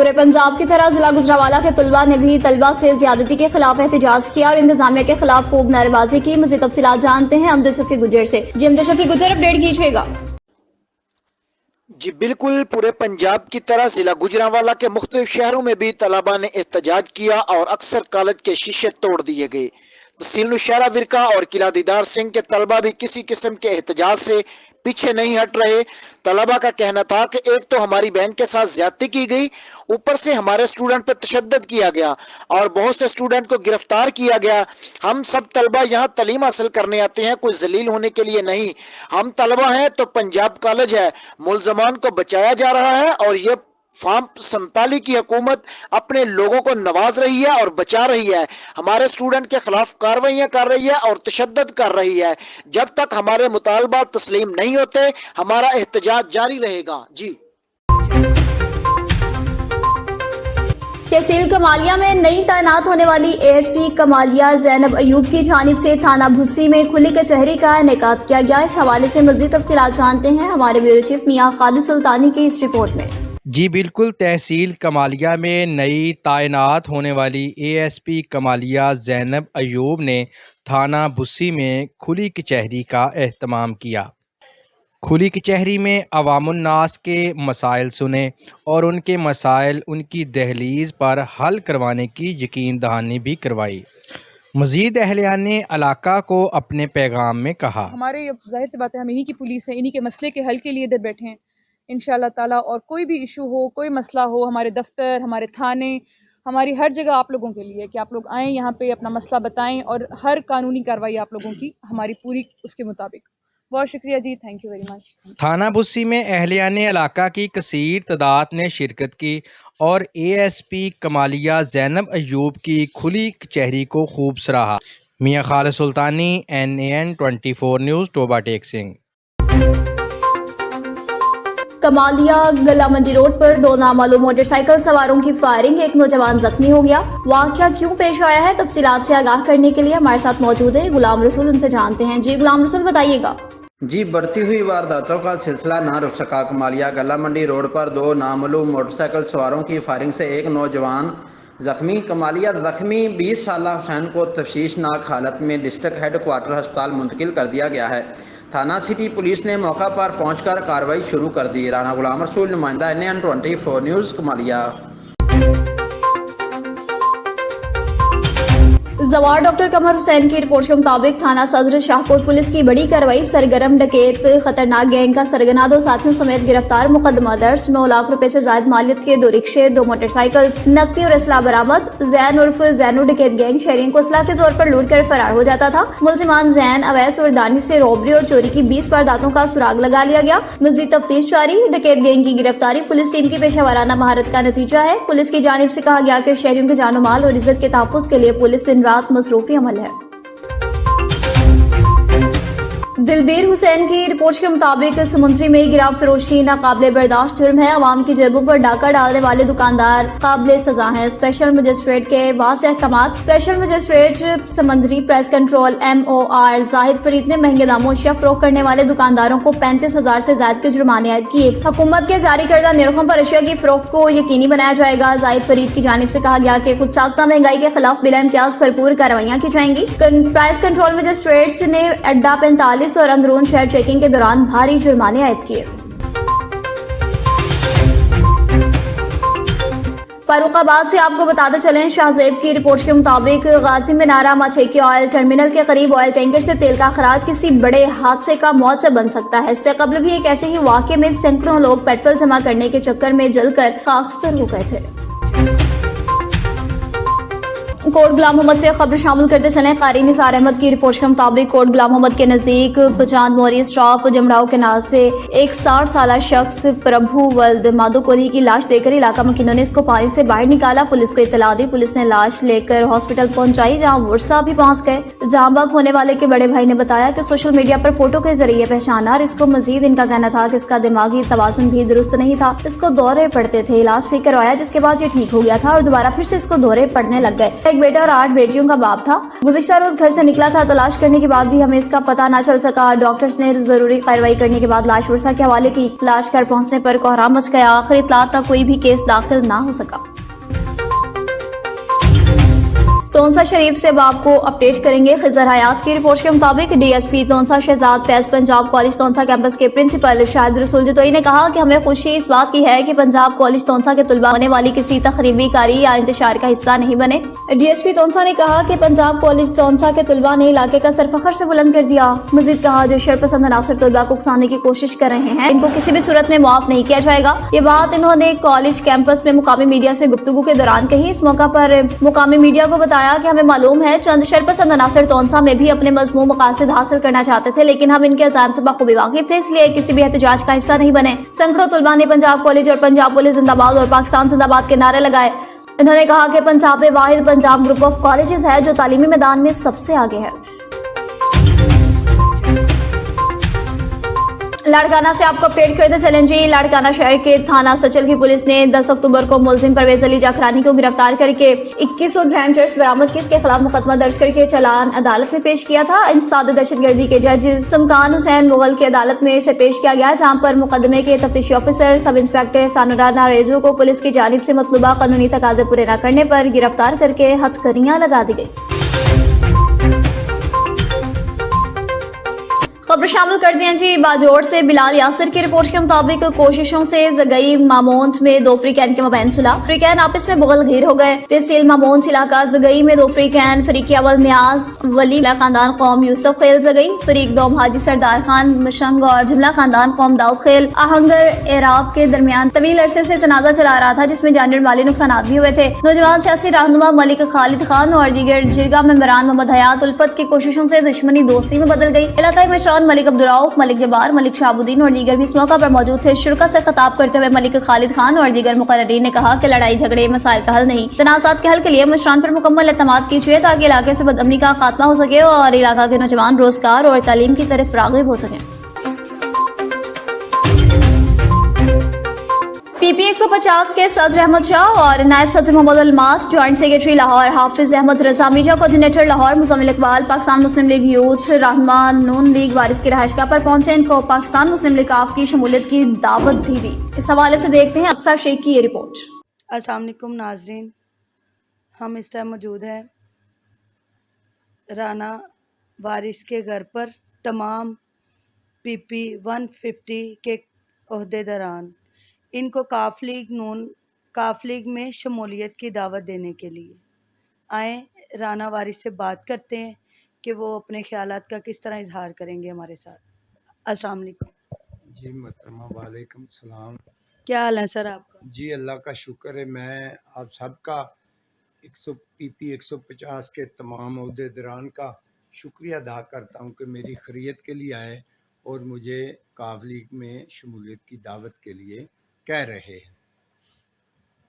پورے پنجاب کی طرح ضلع گجرانوالہ کے طلبہ نے بھی طلبہ سے زیادتی کے خلاف احتجاج کیا اور انتظامیہ کے خلاف خوب نعرے بازی کی۔ مزید تفصیلات جانتے ہیں امجد شفیع گجر سے۔ جی امجد شفیع گجر، اپڈیٹ کیجیے گا۔ جی بالکل، پورے پنجاب کی طرح ضلع گجرانوالہ کے مختلف شہروں میں بھی طلباء نے احتجاج کیا اور اکثر کالج کے شیشے توڑ دیے گئے۔ تحصیل نوشہرہ ورکا اور قلعہ دیدار سنگھ کے طلباء بھی کسی قسم کے احتجاج سے پیچھے نہیں ہٹ رہے۔ طلباء کا کہنا تھا کہ ایک تو ہماری بہن کے ساتھ زیادتی کی گئی، اوپر سے ہمارے اسٹوڈنٹ پر تشدد کیا گیا اور بہت سے اسٹوڈنٹ کو گرفتار کیا گیا۔ ہم سب طلباء یہاں تعلیم حاصل کرنے آتے ہیں، کوئی ذلیل ہونے کے لیے نہیں۔ ہم طلباء ہیں تو پنجاب کالج ہے، ملزمان کو بچایا جا رہا ہے اور یہ فارم 47 کی حکومت اپنے لوگوں کو نواز رہی ہے اور بچا رہی ہے، ہمارے اسٹوڈنٹ کے خلاف کارروائیاں کر رہی ہے اور تشدد کر رہی ہے۔ جب تک ہمارے مطالبات تسلیم نہیں ہوتے ہمارا احتجاج جاری رہے گا۔ جی تحصیل کمالیہ میں نئی تعینات ہونے والی اے ایس پی کمالیہ زینب ایوب کی جانب سے تھانہ بھوسی میں کھلی کچہری کا انعقاد کیا گیا۔ اس حوالے سے مزید تفصیلات جانتے ہیں ہمارے بیورو چیف میاں خالد سلطانی کی اس رپورٹ میں۔ جی بالکل، تحصیل کمالیہ میں نئی تعینات ہونے والی اے ایس پی کمالیہ زینب ایوب نے تھانہ بھوسی میں کھلی کچہری کا اہتمام کیا۔ کھلی کچہری میں عوام الناس کے مسائل سنے اور ان کے مسائل ان کی دہلیز پر حل کروانے کی یقین دہانی بھی کروائی۔ مزید اہلیان نے علاقہ کو اپنے پیغام میں کہا، ہمارے ظاہر سی بات ہے، ہم انہی کی پولیس ہے، انہی کے مسئلے کے حل کے لیے ادھر بیٹھے ہیں انشاءاللہ تعالیٰ، اور کوئی بھی ایشو ہو، کوئی مسئلہ ہو، ہمارے دفتر، ہمارے تھانے، ہماری ہر جگہ آپ لوگوں کے لیے کہ آپ لوگ آئیں یہاں پہ اپنا مسئلہ بتائیں اور ہر قانونی کارروائی آپ لوگوں کی ہماری پوری اس کے مطابق۔ بہت شکریہ جی، تھینک یو ویری مچ۔ تھانہ بھوسی میں اہلیان علاقہ کی کثیر تعداد نے شرکت کی اور اے ایس پی کمالیہ زینب ایوب کی کھلی کچہری کو خوب سراہا۔ میاں خالد سلطانی، NAN 24 نیوز، ٹوبہ ٹیک سنگھ۔ کمالیہ گلا منڈی روڈ پر دو نامعلوم موٹر سائیکل سواروں کی فائرنگ، ایک نوجوان زخمی ہو گیا۔ واقعہ کیوں پیش آیا ہے، تفصیلات سے آگاہ کرنے کے لیے ہمارے ساتھ موجود ہیں غلام رسول، ان سے جانتے ہیں۔ جی غلام رسول، بتائیے گا۔ جی بڑھتی ہوئی وارداتوں کا سلسلہ نہ رک سکا۔ کمالیہ گلا منڈی روڈ پر دو نامعلوم موٹر سائیکل سواروں کی فائرنگ سے ایک نوجوان زخمی۔ کمالیہ زخمی 20 سالہ حسین کو تشویشناک حالت میں ڈسٹرکٹ ہیڈ کوارٹر ہسپتال منتقل کر دیا گیا ہے۔ تھانہ سٹی پولیس نے موقع پر پہنچ کر کارروائی شروع کر دی۔ رانا غلام رسول، نمائندہ NAN 24 نیوز، کمالیہ۔ زوار ڈاکٹر قمر حسین کی رپورٹ کے مطابق تھانہ صدر شاہکوٹ پولیس کی بڑی کارروائی، سرگرم ڈکیت خطرناک گینگ کا سرگنا 2 ساتھیوں سمیت گرفتار، مقدمہ درج، 9 لاکھ روپے سے زائد مالیت کے 2 رکشے، 2 موٹر سائیکل، نقدی اور اسلحہ برآمد۔ زین عرف زینو ڈکیت گینگ شہریوں کو اسلحہ کے زور پر لوٹ کر فرار ہو جاتا تھا۔ ملزمان زین، اویس اور دانش سے روبری اور چوری کی 20 وارداتوں کا سراغ لگا لیا گیا۔ مزید تفتیش جاری۔ ڈکیت گینگ کی گرفتاری پولیس ٹیم کی پیشہ ورانہ مہارت کا نتیجہ ہے۔ پولیس کی جانب سے کہا گیا کہ شہریوں کے جان و مال اور عزت کے تحفظ کے لیے پولیس دن رات مصروفی عمل ہے۔ دلبیر حسین کی رپورٹ کے مطابق سمندری میں گرام فروشی ناقابل برداشت جرم ہے۔ عوام کی جیبوں پر ڈاکہ ڈالنے والے دکاندار قابل سزا ہیں۔ اسپیشل مجسٹریٹ کے واضح احکامات۔ اسپیشل مجسٹریٹ سمندری پریس کنٹرول MOR زاہد فرید نے مہنگے داموں اشیاء فروخت کرنے والے دکانداروں کو 35,000 سے زائد کے جرمانے عائد کیے۔ حکومت کے جاری کردہ نرخوں پر اشیاء کی فروخت کو یقینی بنایا جائے گا۔ زاہد فرید کی جانب سے کہا گیا کہ خود ساختہ مہنگائی کے خلاف بلا امتیاز بھرپور کارروائیاں کی جائیں گی۔ پرائس کنٹرول مجسٹریٹس نے اڈا 45 اور اندرون شہر چیکنگ کے دوران بھاری جرمانے عائد کیے۔ فاروق آباد سے آپ کو بتاتے چلیں، شاہ زیب کی رپورٹ کے مطابق غازی منارہ مچھیکی آئل ٹرمینل کے قریب آئل ٹینکر سے تیل کا اخراج کسی بڑے حادثے کا موثر بن سکتا ہے۔ اس سے قبل بھی ایک ایسے ہی واقعے میں سینکڑوں لوگ پیٹرول جمع کرنے کے چکر میں جل کر خاکستر ہو گئے تھے۔ کوٹ غلام محمد سے خبر شامل کرتے چلیں، قاری نثار احمد کی رپورٹ کے مطابق کوٹ غلام محمد کے نزدیک پچاند موری اسٹاپ جمڑاؤ کینال سے ایک 60 سالہ شخص پربھو ولد مادو کولی کی لاش دے کر علاقہ مکینوں نے اس کو پانی سے باہر نکالا۔ پولیس کو اطلاع دی، پولیس نے لاش لے کر ہاسپٹل پہنچائی جہاں ورثا بھی پہنچ گئے۔ جہاں بھاگ ہونے والے کے بڑے بھائی نے بتایا کہ سوشل میڈیا پر فوٹو کے ذریعے پہچانا اور اس کو مزید ان کا کہنا تھا کہ اس کا دماغی توازن بھی درست نہیں تھا، اس کو دورے پڑتے تھے، علاج بھی کروایا جس کے بعد یہ ٹھیک ہو گیا تھا اور دوبارہ پھر سے اس کو دورے پڑنے لگ گئے۔ ایک एक बेटा और 8 बेटियों का बाप था। गुज़िश्ता रोज घर से निकला था। तलाश करने के बाद भी हमें इसका पता न चल सका। डॉक्टर्स ने जरूरी कार्रवाई करने के बाद लाश वर्षा के हवाले की। लाश घर पहुंचने पर कोहराम मच गया। आखिरी इत्तलात तक कोई भी केस दाखिल न हो सका। तोनसा शरीफ से अब आपको अपडेट करेंगे। खिजर हयात की रिपोर्ट के मुताबिक DSP Taunsa Shahzad Faiz Punjab college Taunsa campus के प्रिंसिपल शाहिद रसूल जतोई ने कहा कि हमें खुशी इस बात की है कि पंजाब कॉलेज तोनसा के तलबा होने वाली किसी तखरीबी कारी या इंतशार का हिस्सा नहीं बने। डीएसपी तोनसा ने कहा कि पंजाब कॉलेज तोनसा के तलबा ने इलाके का सर फखर से बुलंद कर दिया। मजीद कहा जो शरपसंद अनासर तलबा को उकसाने की कोशिश कर रहे हैं इनको किसी भी सूरत में मुआफ नहीं किया जाएगा। ये बात इन्होंने कॉलेज कैंपस में मुकामी मीडिया से गुफ्तगू के दौरान कही। इस मौका पर मुकामी मीडिया को बताया कि हमें मालूम है चंद शरपसंद अनासर तोनसा में भी अपने मजमूम मकासद हासिल करना चाहते थे, लेकिन हम इनके अज़ाइम से बखूबी वाकिफ थे, इसलिए किसी भी एहतजाज का हिस्सा नहीं बने। सैकड़ों तलबा ने पंजाब कॉलेज और पंजाब पुलिस जिंदाबाद और पाकिस्तान जिंदाबाद के नारे लगाए। उन्होंने कहा कि पंजाब में वाहिद पंजाब ग्रुप ऑफ कॉलेजेस है जो तालीमी मैदान में सबसे आगे है। लाड़काना से आपको अपडेट करते चलें जी। लाड़काना शहर के थाना सचल की पुलिस ने 10 अक्टूबर को मुलजिम परवेज अली जाखरानी को गिरफ्तार करके 2100 ग्राम चर्स बरामद की। इसके खिलाफ मुकदमा दर्ज करके चालान अदालत में पेश किया था। इंसदाद दहशतगर्दी के जज समकान हुसैन मुगल की अदालत में इसे पेश किया गया, जहां पर मुकदमे के तफ्तीशी ऑफिसर सब इंस्पेक्टर सानुरा नारेजो को पुलिस की जानिब से मतलूबा कानूनी तकाजे पूरे न करने पर गिरफ्तार करके हथकड़ियां लगा दी गई। खबर शामिल कर दिया जी। बाजोड़ से बिलाल यासिर की रिपोर्ट के मुताबिक कोशिशों से जगई मामोंद में दो फ्रीकैन के मबैन सुलह। फ्रीकैन आपस में बगलगीर हो गए। तहसील मामोंद इलाका जगई में दो फ्रीकैन फरीक अवल न्याज वली खानदान कौम यूसुफ खेल जगई, फरीक दोम हाजी सरदार खान मशंग और जुमला खानदान कौम दाऊद खेल आहंगर एराब के दरमियान तवील अरसे से तनाजा चला रहा था, जिसमें जानी माली नुकसान भी हुए थे। नौजवान सियासी रहनुमा मलिक खालिद खान और दीगर जिरगा मेंबरान मोहम्मद हयात उल्फत की कोशिशों से दुश्मनी दोस्ती में बदल गई। इलाकाई मशरान मलिक अब्दुर्रऊफ, मलिक जबार, मलिक शाहबुद्दीन और दीगर भी इस मौका पर मौजूद थे। शुरा से खिताब करते हुए मलिक खालिद खान और दीगर मुकर्रीन ने कहा कि लड़ाई झगड़े मसाइल का हल नहीं, तनाज़ात के हल के लिए मशरान पर मुकम्मल एतमाद कीजिए ताकि इलाके से बदअमनी का खात्मा हो सके और इलाका के नौजवान रोजगार और तालीम की तरफ राग़िब हो सकें। पीपी 150 के सदर अहमद शाह और नायब सदर मोहम्मद अलमास, ज्वाइंट सेक्रेटरी लाहौर हाफिज अहमद रजा, मीडिया कोऑर्डिनेटर लाहौर मुज़म्मिल इकबाल, पाकिस्तान मुस्लिम लीग यूथ रहनुमा नून लीग वारिस की रहायशगाह पर पहुंचे। इनको पाकिस्तान मुस्लिम लीग काफ की शमूलियत की दावत भी दी। इस हवाले से देखते हैं अक्सर शेख की ये रिपोर्ट। अस्सलाम वालेकुम नाजरीन, हम इस टाइम मौजूद हैं राना वारिस के घर पर तमाम पीपी 150 के ओहदेदारान इनको काफ लीग में शमूलियत की दावत देने के लिए आए। राना वारिस से बात करते हैं कि वो अपने ख्यालात का किस तरह इजहार करेंगे हमारे साथ। अस्सलाम वालेकुम जी मोहतरमा, वालेकुम सलाम। क्या हाल है सर आपका? जी अल्लाह का शुक्र है। मैं आप सबका पीपी 150 के तमाम ओहदेदारान का शुक्रिया अदा करता हूँ कि मेरी खैरियत के लिए आए और मुझे काफ लीग में शमूलियत की दावत के लिए कह रहे हैं।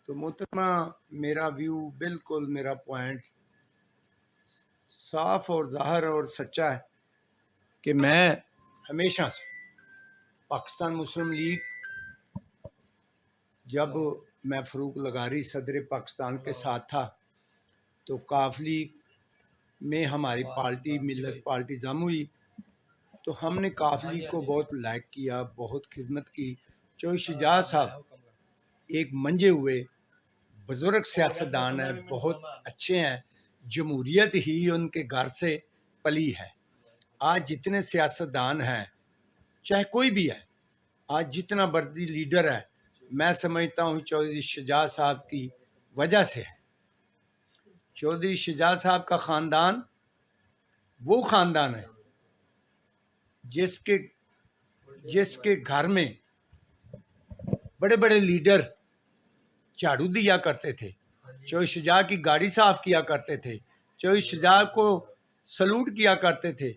तो मोहतरमा, मेरा व्यू बिल्कुल, मेरा पॉइंट साफ और ज़ाहिर और सच्चा है कि मैं हमेशा से पाकिस्तान मुस्लिम लीग, जब मैं फ़रूक लगारी सदर पाकिस्तान के साथ था तो काफ लीग में हमारी पार्टी मिल्लत पार्टी जम हुई, तो हमने काफ लीग को बहुत लाइक किया, बहुत खिदमत की। चौधरी शुजात साहब एक मंजे हुए बुज़ुर्ग सियासतदान हैं, बहुत अच्छे हैं। जमहूरियत ही उनके घर से पली है। आज जितने सियासतदान हैं, चाहे कोई भी है, आज जितना बर्दी लीडर है, मैं समझता हूँ चौधरी शुजात साहब की वजह से है। चौधरी शुजात साहब का ख़ानदान वो ख़ानदान है जिसके घर में बड़े बड़े लीडर झाड़ू दिया करते थे, चौधरी शुजात की गाड़ी साफ किया करते थे, चौधरी शुजात को सलूट किया करते थे।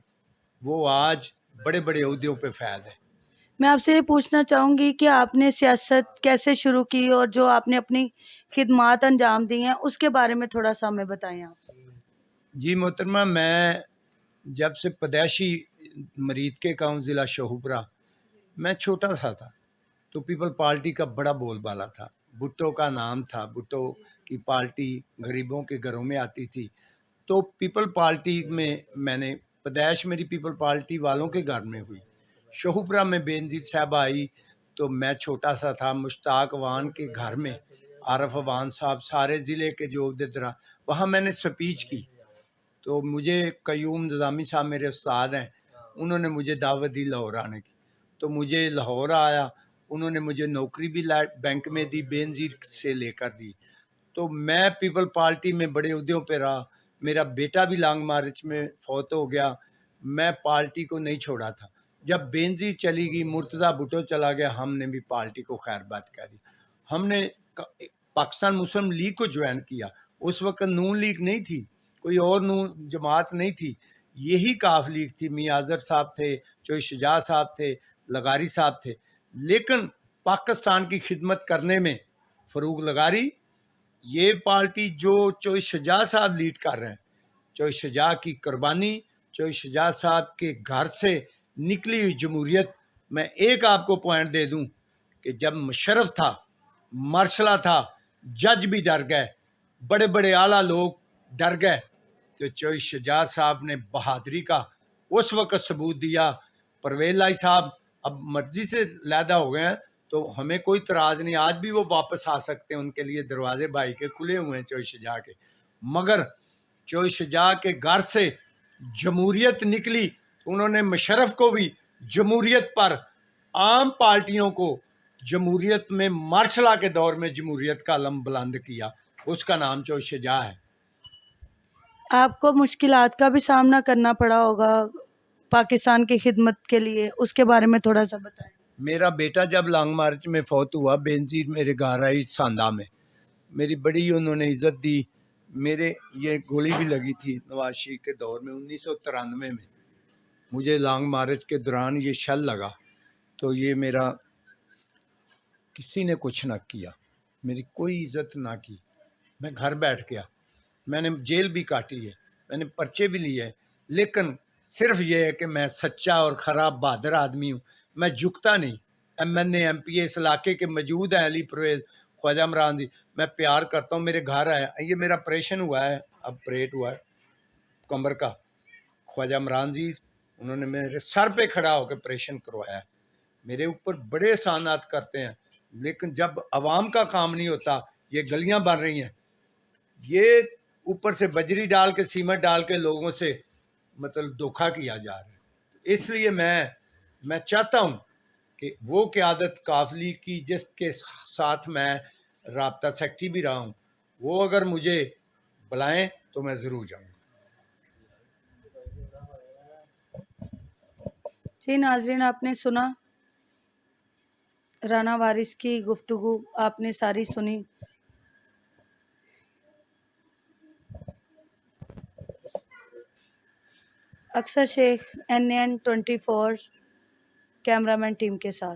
वो आज बड़े बड़े ओहदों पे फैज़ है। मैं आपसे ये पूछना चाहूँगी कि आपने सियासत कैसे शुरू की और जो आपने अपनी खिदमात अंजाम दी हैं उसके बारे में थोड़ा सा हमें बताएं आप। जी मोहतरमा, मैं जब से पैदाइशी मरीद के गाँव ज़िला शोहपुरा, मैं छोटा सा था तो पीपल पार्टी का बड़ा बोलबाला था। भुट्टो का नाम था, भुट्टो की पार्टी गरीबों के घरों में आती थी, तो पीपल पार्टी में मैंने पैदाइश मेरी पीपल पार्टी वालों के घर में हुई। शोहपुरा में बेनज़ीर साहब आई तो मैं छोटा सा था, मुश्ताक अवान के घर में, आरफ अवान साहब सारे ज़िले के जो उहदेदार, वहाँ मैंने स्पीच की। तो मुझे कयूम निज़ामी साहब मेरे उस्ताद हैं, उन्होंने मुझे दावत दी लाहौर आने की, तो मुझे लाहौर आया, उन्होंने मुझे नौकरी भी बैंक में दी, बेनज़ीर से लेकर दी। तो मैं पीपल पार्टी में बड़े उहदों पे रहा, मेरा बेटा भी लॉन्ग मार्च में फौत हो गया, मैं पार्टी को नहीं छोड़ा था। जब बेनज़ीर चली गई, मुर्तज़ा भुट्टो चला गया, हमने भी पार्टी को खैर बात कह दी। हमने पाकिस्तान मुस्लिम लीग को ज्वाइन किया। उस वक्त नून लीग नहीं थी, कोई और नून जमात नहीं थी, यही काफ लीग थी। मियां अज़हर साहब थे, चोई शुजा साहब थे, लगारी साहब थे। लेकिन पाकिस्तान की खिदमत करने में फ़रूक लगारी, ये पार्टी जो चोई शुजा साहब लीड कर रहे हैं, चोई शुजा की कुर्बानी, चोई शुजा साहब के घर से निकली हुई जमहूरियत। मैं एक आपको पॉइंट दे दूं कि जब मुशर्रफ था, मार्शला था, जज भी डर गए, बड़े बड़े आला लोग डर गए, तो चोई शुजा साहब ने बहादुरी का उस वक्त सबूत दिया। परवेज़ लाई साहब अब मर्जी से लैदा हो गए हैं, तो हमें कोई तराज नहीं, आज भी वो वापस आ सकते हैं, उनके लिए दरवाजे भाई के खुले हुए हैं चोई शुजा के। मगर चोई शुजा के घर से जमहूरियत निकली, उन्होंने मुशर्रफ को भी जमहूरियत पर, आम पार्टियों को जमहूरियत में, मार्शला के दौर में जमहूरियत का अलम बुलंद किया, उसका नाम चोई शुजा है। आपको मुश्किलात का भी सामना करना पड़ा होगा पाकिस्तान की खिदमत के लिए, उसके बारे में थोड़ा सा बताएं। मेरा बेटा जब लॉन्ग मार्च में फौत हुआ, बेनज़ीर मेरे घर आई सांदा में, मेरी बड़ी उन्होंने इज़्ज़त दी। मेरे ये गोली भी लगी थी नवाज शरीफ के दौर में 1993 में, मुझे लॉन्ग मार्च के दौरान ये शल लगा, तो ये मेरा किसी ने कुछ ना किया, मेरी कोई इज़्ज़त ना की, मैं घर बैठ गया। मैंने जेल भी काटी है, मैंने पर्चे भी लिए हैं, लेकिन सिर्फ ये है कि मैं सच्चा और ख़राब बहादुर आदमी हूँ, मैं झुकता नहीं। MNA MPA इस इलाके के मौजूद हैं, अली परवेज़, ख्वाजा इमरान जी, मैं प्यार करता हूँ, मेरे घर आए। ये मेरा ऑपरेशन हुआ है, ऑपरेट हुआ है कमर का, ख्वाजा इमरान जी उन्होंने मेरे सर पे खड़ा होकर ऑपरेशन करवाया है। मेरे ऊपर बड़े एहसानात करते हैं, लेकिन जब आवाम का काम नहीं होता, ये गलियां बन रही हैं, ये ऊपर से बजरी डाल के, सीमेंट डाल के लोगों से मतलब धोखा किया जा रहा है। इसलिए मैं चाहता हूँ कि वो क़यादत काफली की, जिसके साथ मैं राब्ता सेक्रेटरी भी रहा हूँ, वो अगर मुझे बुलाएं तो मैं ज़रूर जाऊँगा। जी नाज़रीन, आपने सुना राना वारिस की गुफ्तगू, आपने सारी सुनी। अक्सर शेख NN 24 कैमरामैन टीम के साथ।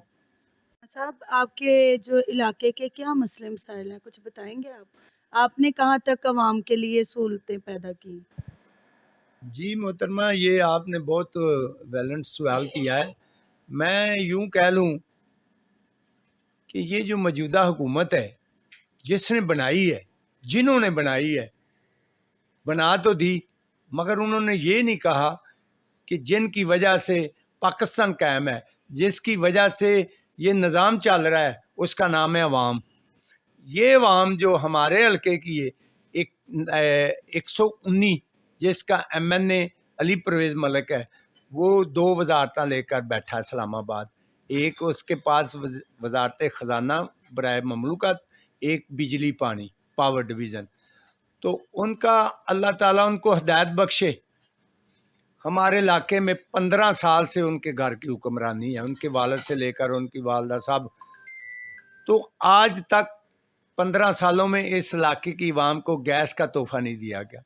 साहब, आपके जो इलाके के क्या मसले मसाइल हैं, कुछ बताएंगे आप? आपने कहाँ तक आवाम के लिए सहूलतें पैदा की? जी मोहतरमा, ये आपने बहुत वैलेंट सवाल किया है। मैं यूं कह लूं कि ये जो मौजूदा हुकूमत है, जिसने बनाई है, जिन्होंने बनाई है, बना तो दी, मगर उन्होंने ये नहीं कहा कि जिनकी वजह से पाकिस्तान कायम है, जिसकी वजह से ये निज़ाम चल रहा है, उसका नाम है अवाम। ये अवाम जो हमारे हल्के की है, 119 जिसका MNA अली परवेज़ मलिक है, वो 2 वजारत लेकर बैठा है इस्लामाबाद। एक उसके पास वजारत ख़जाना बराए ममलूकत, एक बिजली पानी पावर डिवीज़न। तो उनका अल्लाह ताला उनको हिदायत बख्शे। हमारे इलाके में 15 साल से उनके घर की हुक्मरानी है, उनके वालिद से लेकर उनकी वालदा साहब। तो आज तक 15 सालों में इस इलाके की आवाम को गैस का तोहफा नहीं दिया गया।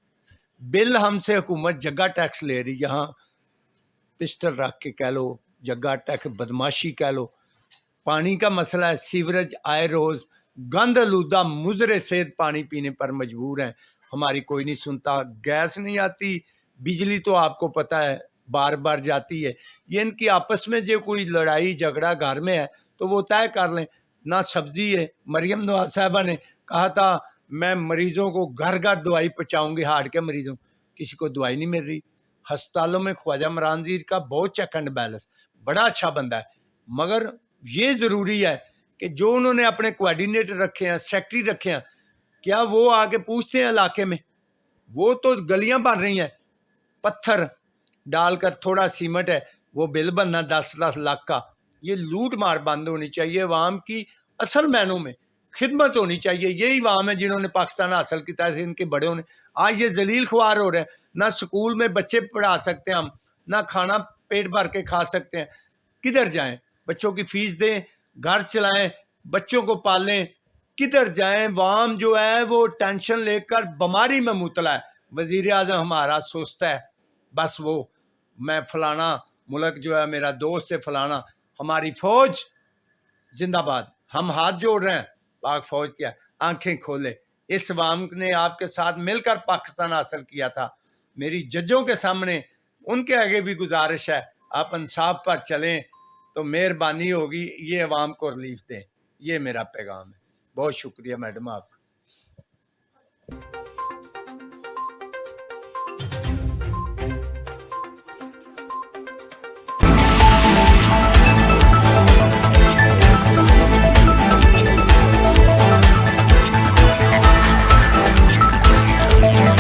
बिल हमसे हुकूमत जगह टैक्स ले रही, यहाँ पिस्टल रख के कह लो, जगह टैक्स, बदमाशी कह लो। पानी का मसला है, सीवरेज आए रोज़ गंद आलूदा मुजरे सेहत पानी पीने पर मजबूर हैं, हमारी कोई नहीं सुनता। गैस नहीं आती, बिजली तो आपको पता है बार बार जाती है। ये इनकी आपस में जो कोई लड़ाई झगड़ा घर में है तो वो तय कर लें। ना सब्ज़ी है, मरियम नवाज साहबा ने कहा था میں مریضوں کو گھر گھر دوائی پہنچاؤں گی، ہارٹ کے مریضوں، کسی کو دوائی نہیں مل رہی۔ ہسپتالوں میں خواجہ عمران ذیر کا بہت چیک اینڈ بیلنس، بڑا اچھا بندہ ہے، مگر یہ ضروری ہے کہ جو انہوں نے اپنے کوآرڈینیٹر رکھے ہیں، سیکٹری رکھے ہیں، کیا وہ آ کے پوچھتے ہیں علاقے میں؟ وہ تو گلیاں بن رہی ہیں، پتھر ڈال کر، تھوڑا سیمنٹ ہے، وہ بل بننا 10 لاکھ کا۔ یہ لوٹ مار بند ہونی چاہیے، عوام کی اصل معنوں میں خدمت ہونی چاہیے۔ یہی عوام ہے جنہوں نے پاکستان حاصل کیا تھا، ان کے بڑے ہونے، آج یہ ذلیل خوار ہو رہے ہیں۔ نہ سکول میں بچے پڑھا سکتے ہیں ہم، نہ کھانا پیٹ بھر کے کھا سکتے ہیں۔ کدھر جائیں؟ بچوں کی فیس دیں، گھر چلائیں، بچوں کو پالیں، کدھر جائیں؟ عوام جو ہے وہ ٹینشن لے کر بیماری میں مبتلا ہے۔ وزیر اعظم ہمارا سست ہے، بس وہ میں فلانا ملک جو ہے میرا دوست ہے فلانا۔ ہماری فوج زندہ باد، ہم ہاتھ جوڑ رہے ہیں، پاک فوج کیا آنکھیں کھولے۔ اس عوام نے آپ کے ساتھ مل کر پاکستان حاصل کیا تھا۔ میری ججوں کے سامنے ان کے آگے بھی گزارش ہے، آپ انصاف پر چلیں تو مہربانی ہوگی، یہ عوام کو ریلیف دیں۔ یہ میرا پیغام ہے۔ بہت شکریہ میڈم آپ کا۔